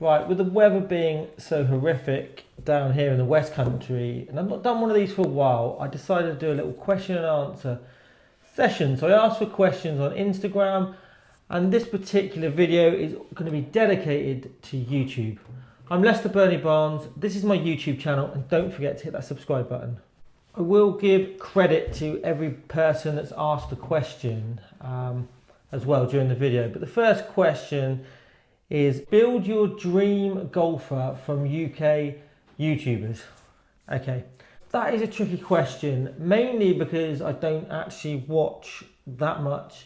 Right, with the weather being so horrific down here in the West Country, and I've not done one of these for a while, I decided to do a little question and answer session. So I asked for questions on Instagram, and this particular video is going to be dedicated to YouTube. I'm Lester Bernie Barnes, this is my YouTube channel, and don't forget to hit that subscribe button. I will give credit to every person that's asked a question as well during the video, but the first question is, build your dream golfer from UK YouTubers. Okay, that is a tricky question, mainly because I don't actually watch that much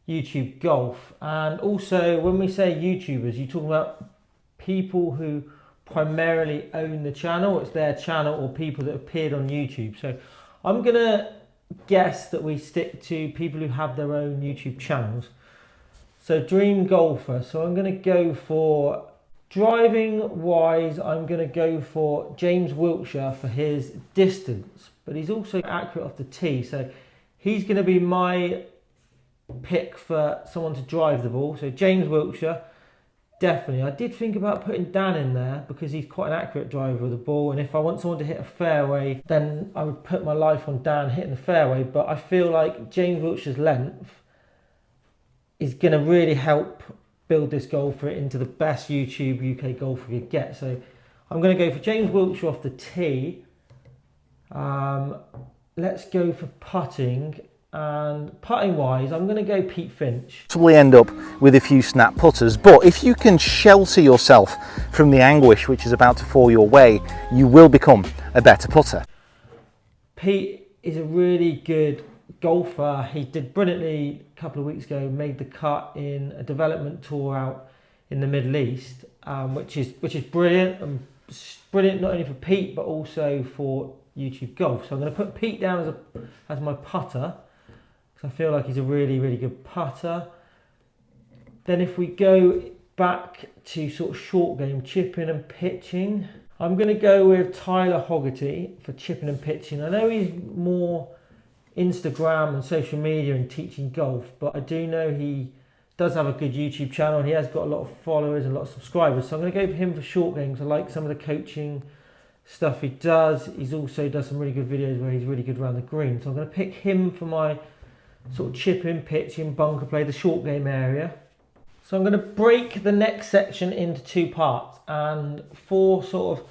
YouTube golf. And also, when we say YouTubers, you're talking about people who primarily own the channel, it's their channel, or people that appeared on YouTube. So I'm gonna guess that we stick to people who have their own YouTube channels. So dream golfer, so I'm going to go for, driving wise, I'm going to go for James Wiltshire for his distance, but he's also accurate off the tee, so he's going to be my pick for someone to drive the ball. So James Wiltshire, definitely. I did think about putting Dan in there because he's quite an accurate driver of the ball, and if I want someone to hit a fairway, then I would put my life on Dan hitting the fairway, but I feel like James Wiltshire's length is going to really help build this golfer into the best YouTube UK golfer could get. So I'm going to go for James Wiltshire off the tee. Let's go for putting. And putting wise, I'm going to go Pete Finch. Probably end up with a few snap putters, but if you can shelter yourself from the anguish which is about to fall your way, you will become a better putter. Pete is a really good golfer. He did brilliantly a couple of weeks ago, made the cut in a development tour out in the Middle East, which is brilliant, and brilliant not only for Pete but also for YouTube golf. So I'm going to put Pete down as my putter, because I feel like he's a really good putter. Then if we go back to sort of short game, chipping and pitching, I'm going to go with Tyler Hoggerty for chipping and pitching. I know he's more Instagram and social media and teaching golf, but I do know he does have a good YouTube channel and he has got a lot of followers and a lot of subscribers. So I'm going to go for him for short games. I like some of the coaching stuff he does. He's also does some really good videos where he's really good around the green. So I'm going to pick him for my sort of chipping, pitching, bunker play, the short game area. So I'm going to break the next section into two parts, and for sort of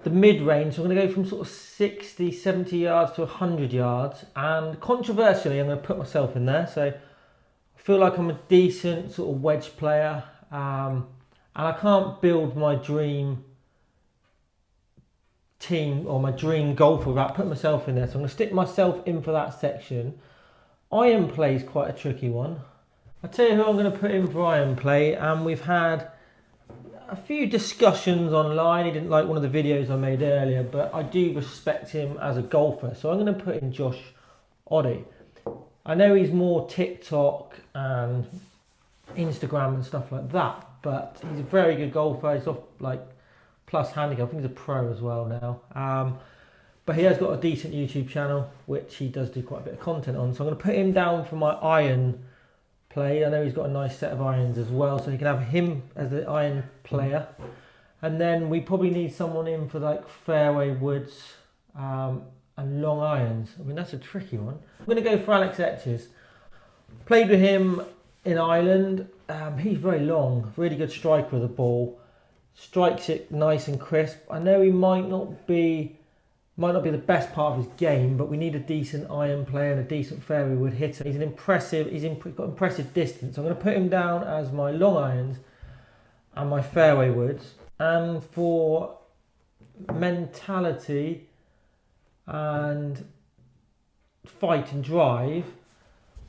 the mid-range, so I'm going to go from sort of 60, 70 yards to 100 yards, and controversially I'm going to put myself in there. So I feel like I'm a decent sort of wedge player, and I can't build my dream team or my dream golfer without putting myself in there. So I'm going to stick myself in for that section. Iron play is quite a tricky one. I'll tell you who I'm going to put in for iron play, and we've had a few discussions online. He didn't like one of the videos I made earlier, but I do respect him as a golfer, so I'm going to put in Josh Oddie. I know he's more TikTok and Instagram and stuff like that, but he's a very good golfer. He's off like plus handicap. I think he's a pro as well now. But he has got a decent YouTube channel, which he does do quite a bit of content on. So I'm going to put him down for my iron play. I know he's got a nice set of irons as well, so you can have him as the iron player. And then we probably need someone in for like fairway woods and long irons. I mean, that's a tricky one. I'm going to go for Alex Etches. Played with him in Ireland. He's very long, really good striker of the ball. Strikes it nice and crisp. I know he might not be the best part of his game, but we need a decent iron player and a decent fairway wood hitter. He's got impressive distance. So I'm going to put him down as my long irons and my fairway woods. And for mentality and fight and drive,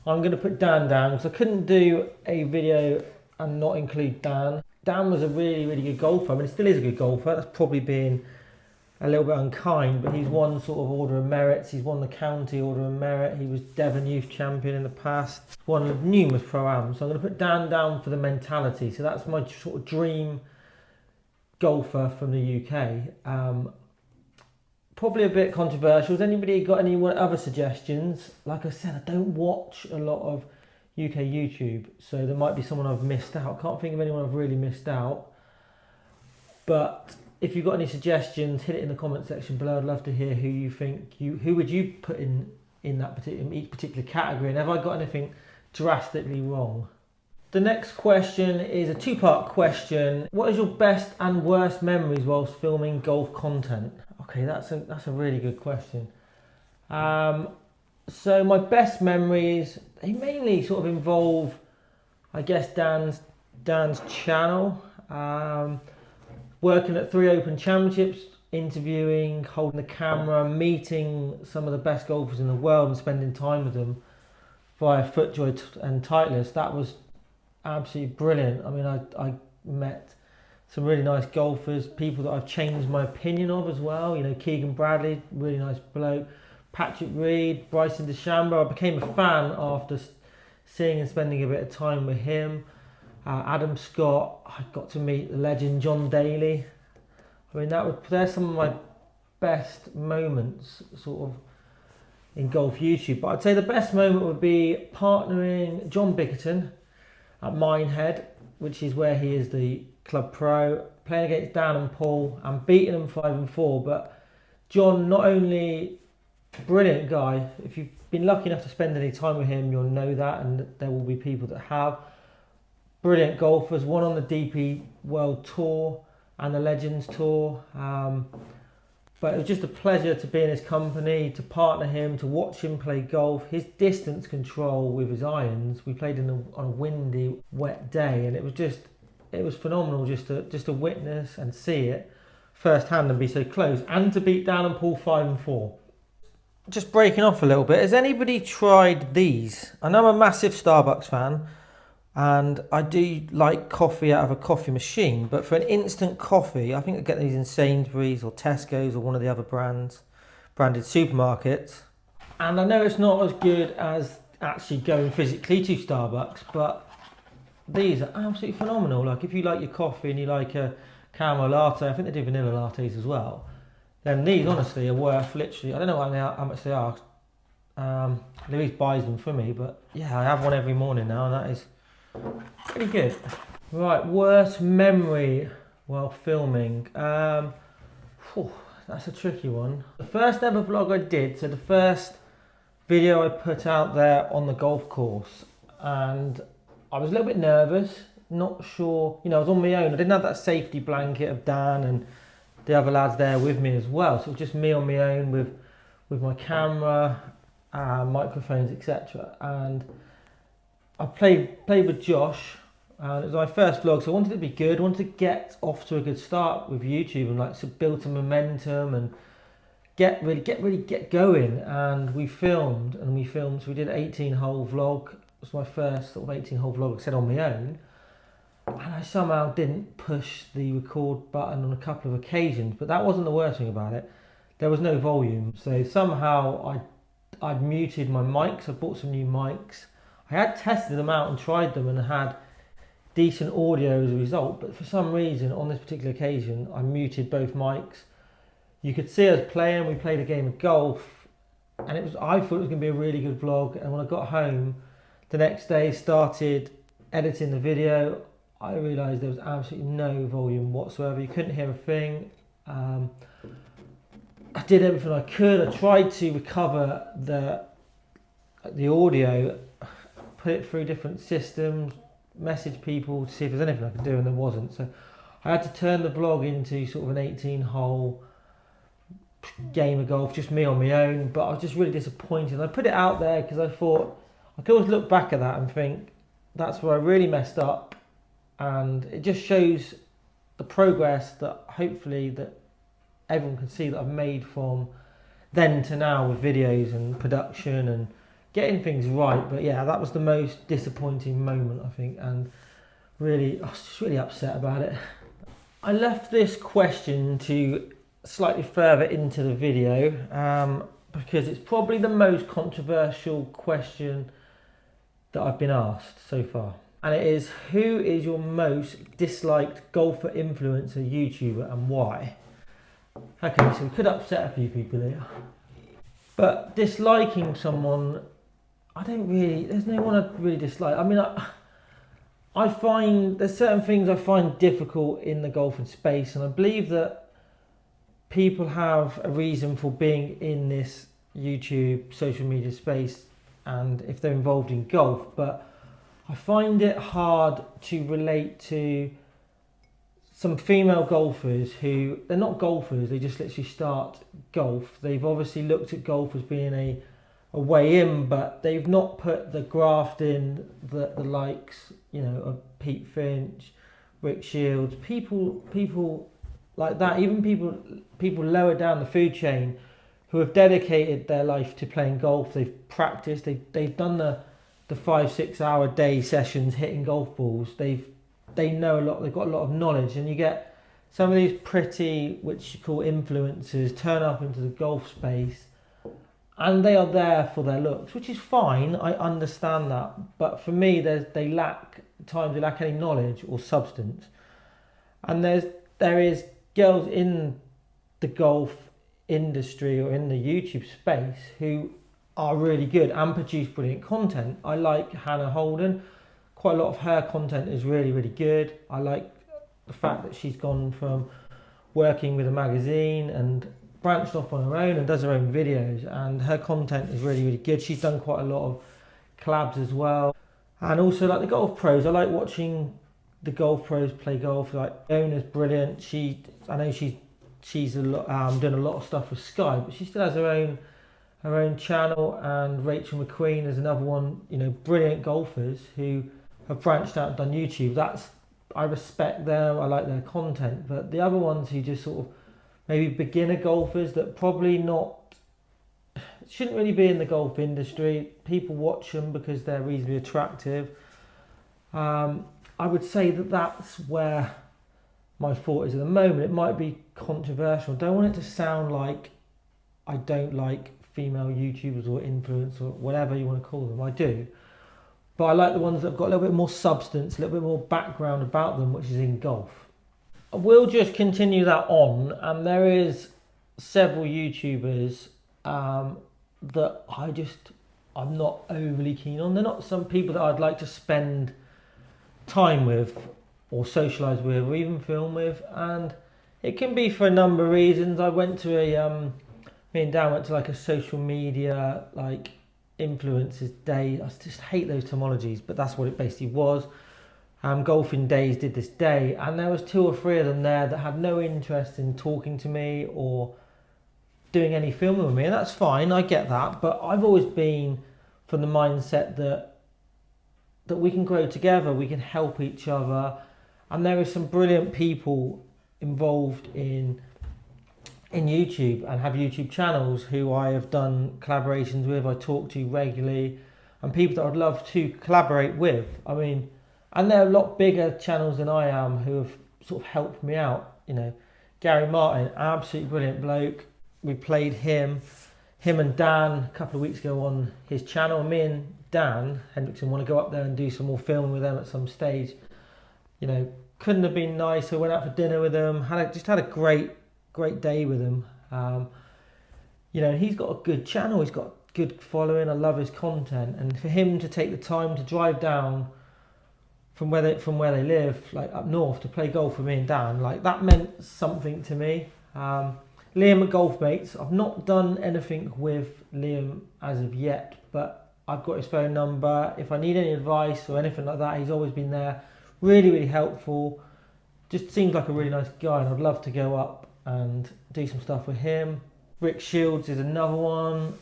I'm going to put Dan down, because I couldn't do a video and not include Dan. Dan was a really good golfer. I mean, he still is a good golfer. That's probably being a little bit unkind, but he's won sort of Order of Merits. He's won the County Order of Merit. He was Devon Youth Champion in the past. Won numerous Pro-Ams. So I'm going to put Dan down for the mentality. So that's my sort of dream golfer from the UK. Probably a bit controversial. Has anybody got any other suggestions? Like I said, I don't watch a lot of UK YouTube, so there might be someone I've missed out. Can't think of anyone I've really missed out. But if you've got any suggestions, hit it in the comment section below. I'd love to hear who you think who would you put in that each particular category, and have I got anything drastically wrong? The next question is a two-part question. What is your best and worst memories whilst filming golf content? Okay, that's a really good question. So my best memories, they mainly sort of involve, I guess, Dan's channel. Working at 3 Open Championships, interviewing, holding the camera, meeting some of the best golfers in the world and spending time with them via FootJoy and Titleist. That was absolutely brilliant. I mean, I met some really nice golfers, people that I've changed my opinion of as well. You know, Keegan Bradley, really nice bloke. Patrick Reed, Bryson DeChambeau. I became a fan after seeing and spending a bit of time with him. Adam Scott, I got to meet the legend John Daly. I mean, they're some of my best moments sort of in golf YouTube. But I'd say the best moment would be partnering John Bickerton at Minehead, which is where he is the club pro, playing against Dan and Paul and beating them 5-4. But John, not only brilliant guy, if you've been lucky enough to spend any time with him, you'll know that, and there will be people that have. Brilliant golfers, one on the DP World Tour and the Legends Tour. But it was just a pleasure to be in his company, to partner him, to watch him play golf. His distance control with his irons, we played on a windy, wet day, and it was phenomenal just to witness and see it firsthand and be so close, and to beat Dan and Paul 5-4. Just breaking off a little bit, has anybody tried these? I know I'm a massive Starbucks fan, and I do like coffee out of a coffee machine, but for an instant coffee, I think I get these in Sainsbury's or Tesco's or one of the other branded supermarkets. And I know it's not as good as actually going physically to Starbucks, but these are absolutely phenomenal. Like, if you like your coffee and you like a caramel latte, I think they do vanilla lattes as well, then these honestly are worth literally, I don't know how much they are. Louise buys them for me, but yeah, I have one every morning now, and that is pretty good. Right, worst memory while filming. That's a tricky one. The first ever vlog I did, so the first video I put out there on the golf course, and I was a little bit nervous, not sure, you know, I was on my own. I didn't have that safety blanket of Dan and the other lads there with me as well, so it was just me on my own with my camera, microphones, etc. And I played with Josh, and it was my first vlog, so I wanted it to be good. I wanted to get off to a good start with YouTube and like to build some momentum and get going. And we filmed, so we did an 18-hole vlog. It was my first sort of 18-hole vlog I said on my own, and I somehow didn't push the record button on a couple of occasions. But that wasn't the worst thing about it. There was no volume, so somehow I'd muted my mics. I bought some new mics. I had tested them out and tried them and had decent audio as a result, but for some reason on this particular occasion I muted both mics. You could see us playing, we played a game of golf, and I thought it was going to be a really good vlog. And when I got home the next day, started editing the video, I realised there was absolutely no volume whatsoever. You couldn't hear a thing. I did everything I could. I tried to recover the audio, put it through different systems, message people to see if there's anything I could do, and there wasn't. So I had to turn the vlog into sort of an 18-hole game of golf, just me on my own. But I was just really disappointed. I put it out there because I thought I could always look back at that and think that's where I really messed up, and it just shows the progress that hopefully that everyone can see that I've made from then to now with videos and production and getting things right. But yeah, that was the most disappointing moment, I think, and really, I was just really upset about it. I left this question to slightly further into the video because it's probably the most controversial question that I've been asked so far. And it is, who is your most disliked golfer, influencer, YouTuber, and why? Okay, so we could upset a few people here. But disliking someone, there's no one I really dislike. I mean, I find there's certain things I find difficult in the golfing space, and I believe that people have a reason for being in this YouTube social media space, and if they're involved in golf, but I find it hard to relate to some female golfers who, they're not golfers, they just literally start golf. They've obviously looked at golf as being a way in, but they've not put the graft in the likes, you know, of Pete Finch, Rick Shields, people like that, even people lower down the food chain who have dedicated their life to playing golf. They've practiced, they've done the 5-6 hour day sessions hitting golf balls. They know a lot, they've got a lot of knowledge, and you get some of these pretty, which you call influencers, turn up into the golf space and they are there for their looks, which is fine, I understand that, but for me they lack any knowledge or substance. And there is girls in the golf industry or in the YouTube space who are really good and produce brilliant content. I like Hannah Holden. Quite a lot of her content is really, really good. I like the fact that she's gone from working with a magazine and branched off on her own and does her own videos, and her content is really, really good. She's done quite a lot of collabs as well. And also like the golf pros, I like watching the golf pros play golf. Like Iona's brilliant. I know she's a lot, doing a lot of stuff with Sky, but she still has her own channel. And Rachel McQueen is another one, you know, brilliant golfers who have branched out and done YouTube. I respect them, I like their content. But the other ones who just sort of maybe beginner golfers that probably shouldn't really be in the golf industry. People watch them because they're reasonably attractive. I would say that that's where my thought is at the moment. It might be controversial. I don't want it to sound like I don't like female YouTubers or influencers or whatever you want to call them. I do. But I like the ones that have got a little bit more substance, a little bit more background about them, which is in golf. I will just continue that on, and there is several YouTubers that I'm not overly keen on. They're not some people that I'd like to spend time with or socialise with or even film with, and it can be for a number of reasons. I went to me and Dan went to like a social media like influencers day. I just hate those terminologies, but that's what it basically was. Golfing Days did this day, and there was 2 or 3 of them there that had no interest in talking to me or doing any filming with me, and that's fine, I get that, but I've always been from the mindset that we can grow together, we can help each other, and there are some brilliant people involved in YouTube and have YouTube channels who I have done collaborations with, I talk to regularly, and people that I'd love to collaborate with. I mean, and they're a lot bigger channels than I am who have sort of helped me out. You know, Gary Martin, absolutely brilliant bloke. We played him and Dan a couple of weeks ago on his channel. Me and Dan Hendrickson want to go up there and do some more filming with them at some stage. You know, couldn't have been nicer. Went out for dinner with them. Just had a great day with him. You know, he's got a good channel. He's got good following. I love his content, and for him to take the time to drive down from where they live, like up north, to play golf with me and Dan, like that meant something to me. Liam at Golf Mates, I've not done anything with Liam as of yet, but I've got his phone number. If I need any advice or anything like that, he's always been there. Really, really helpful. Just seems like a really nice guy, and I'd love to go up and do some stuff with him. Rick Shields is another one.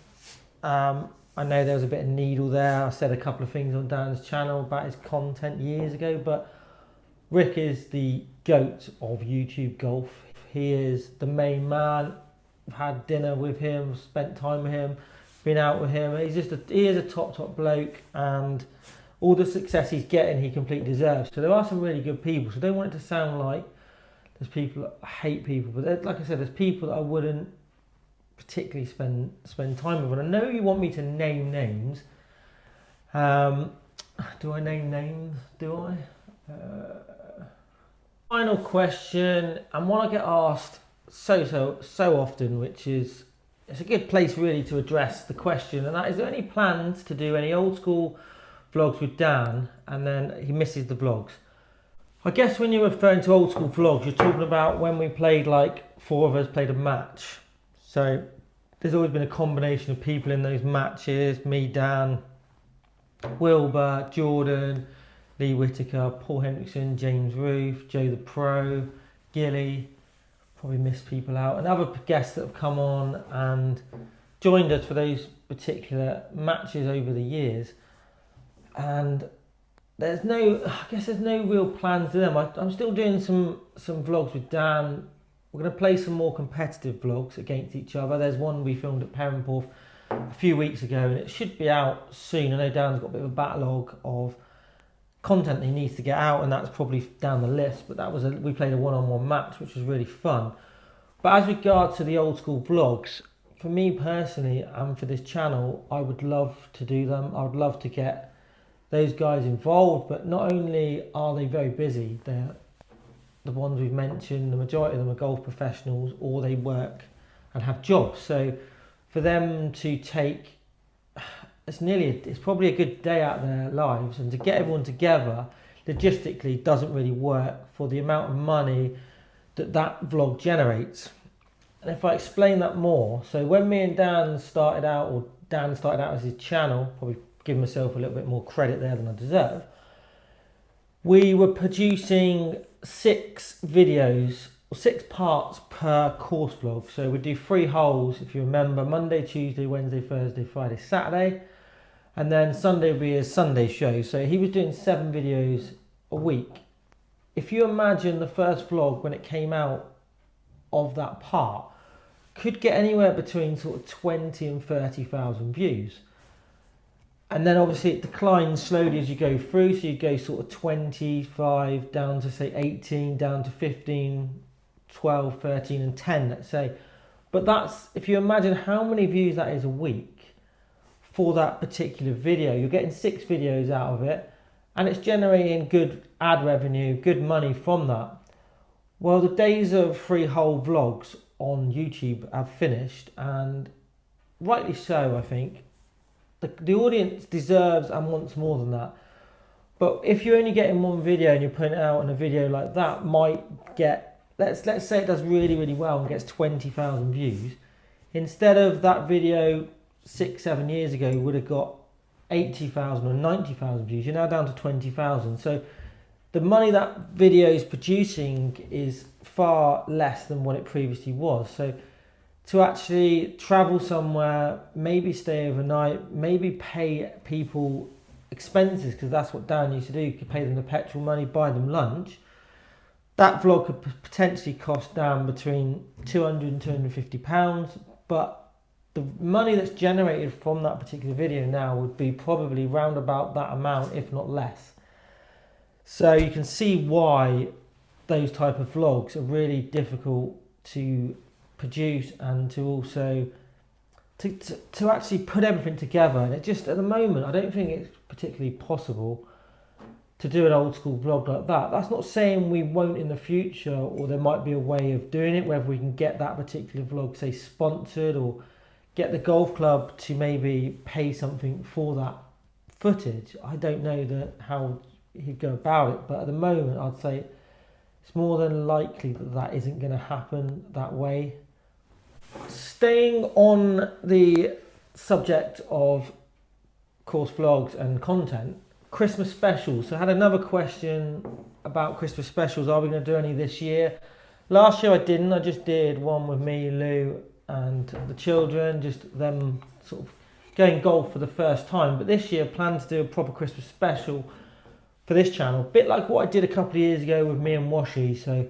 I know there was a bit of needle there. I said a couple of things on Dan's channel about his content years ago, but Rick is the GOAT of YouTube golf. He is the main man. I've had dinner with him, spent time with him, been out with him. He is a top like, and all the success he's getting, he completely deserves. So there are some really good people. So I don't want it to sound like there's people that hate people, but like I said, there's people that I wouldn't particularly spend time with. And I know you want me to name names. Do I name names? Do I? Final question, and one I get asked so often, which is, it's a good place really to address the question, and that is there any plans to do any old school vlogs with Dan, and then he misses the vlogs. I guess when you're referring to old school vlogs, you're talking about when we played, like 4 of us played a match. So there's always been a combination of people in those matches, me, Dan, Wilbur, Jordan, Lee Whitaker, Paul Hendrickson, James Roof, Joe the Pro, Gilly, probably missed people out, and other guests that have come on and joined us for those particular matches over the years. And there's no real plans to them. I'm still doing some vlogs with Dan. We're going to play some more competitive vlogs against each other. There's one we filmed at Perranporth a few weeks ago, and it should be out soon. I know Dan's got a bit of a backlog of content he needs to get out, and that's probably down the list. But we played a one-on-one match, which was really fun. But as regards to the old school vlogs, for me personally and for this channel, I would love to do them. I would love to get those guys involved, but not only are they very busy, they're the ones we've mentioned, the majority of them are golf professionals, or they work and have jobs. So for them to take, it's probably a good day out of their lives, and to get everyone together logistically doesn't really work for the amount of money that vlog generates. And if I explain that more, so when me and Dan started out, or Dan started out as his channel, probably give myself a little bit more credit there than I deserve, we were producing 6 videos, or 6 parts per course vlog. So we'd do 3 holes, if you remember, Monday, Tuesday, Wednesday, Thursday, Friday, Saturday, and then Sunday would be his Sunday show. So he was doing 7 videos a week. If you imagine the first vlog when it came out of that part, could get anywhere between sort of 20 and 30,000 views. And then obviously it declines slowly as you go through. So you go sort of 25 down to say 18, down to 15, 12, 13 and 10, let's say. But that's, if you imagine how many views that is a week for that particular video, you're getting 6 videos out of it, and it's generating good ad revenue, good money from that. Well, the days of 3-hole vlogs on YouTube have finished, and rightly so, I think. The audience deserves and wants more than that. But if you're only getting 1 video and you're putting it out, and a video like that might get, let's say it does really, really well and gets 20,000 views, instead of that video 6-7 years ago would have got 80,000 or 90,000 views, you're now down to 20,000. So the money that video is producing is far less than what it previously was. So to actually travel somewhere, maybe stay overnight, maybe pay people expenses, because that's what Dan used to do. You could pay them the petrol money, buy them lunch. That vlog could potentially cost Dan between £200 and £250, but the money that's generated from that particular video now would be probably round about that amount, if not less. So you can see why those type of vlogs are really difficult to produce, and to also to actually put everything together. And it just, at the moment, I don't think it's particularly possible to do an old school vlog like that. That's not saying we won't in the future, or there might be a way of doing it, whether we can get that particular vlog, say, sponsored, or get the golf club to maybe pay something for that footage. I don't know how he'd go about it, but at the moment I'd say it's more than likely that isn't going to happen that way. Staying on the subject of course vlogs and content, Christmas specials. So I had another question about Christmas specials. Are we going to do any this year? Last year I didn't. I just did one with me, Lou and the children, just them sort of going golf for the first time. But this year I plan to do a proper Christmas special for this channel, a bit like what I did a couple of years ago with me and Washi. So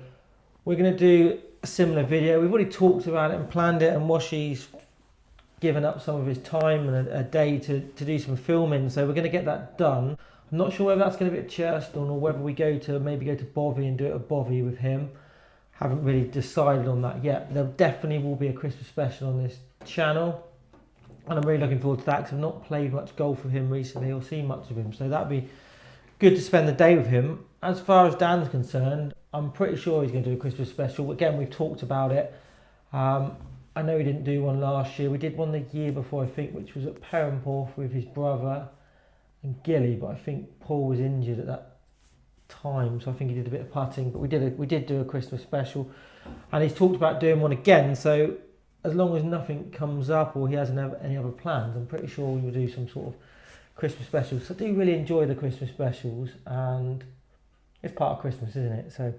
we're going to do a similar video. We've already talked about it and planned it, and Washi's given up some of his time and a day to do some filming, so we're going to get that done. I'm not sure whether that's going to be at Churston, or whether we maybe go to Bovey and do it at Bovey with him. Haven't really decided on that yet. There definitely will be a Christmas special on this channel, and I'm really looking forward to that, because I've not played much golf with him recently or seen much of him, so that'd be good to spend the day with him. As far as Dan's concerned, I'm pretty sure he's going to do a Christmas special. Again, we've talked about it. I know he didn't do one last year. We did one the year before, I think, which was at Perranporth with his brother and Gilly, but I think Paul was injured at that time, so I think he did a bit of putting. But we did do a Christmas special, and he's talked about doing one again. So as long as nothing comes up or he hasn't have any other plans, I'm pretty sure we will do some sort of Christmas specials. So I do really enjoy the Christmas specials, and it's part of Christmas, isn't it? So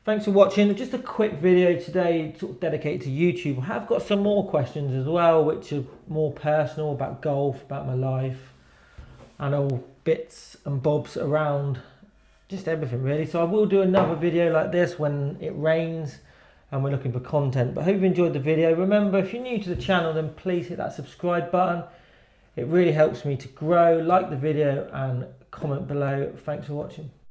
thanks for watching. Just a quick video today, sort of dedicated to YouTube. I have got some more questions as well, which are more personal, about golf, about my life, and all bits and bobs around just everything really. So I will do another video like this when it rains and we're looking for content. But I hope you enjoyed the video. Remember, if you're new to the channel, then please hit that subscribe button. It really helps me to grow. Like the video and comment below. Thanks for watching.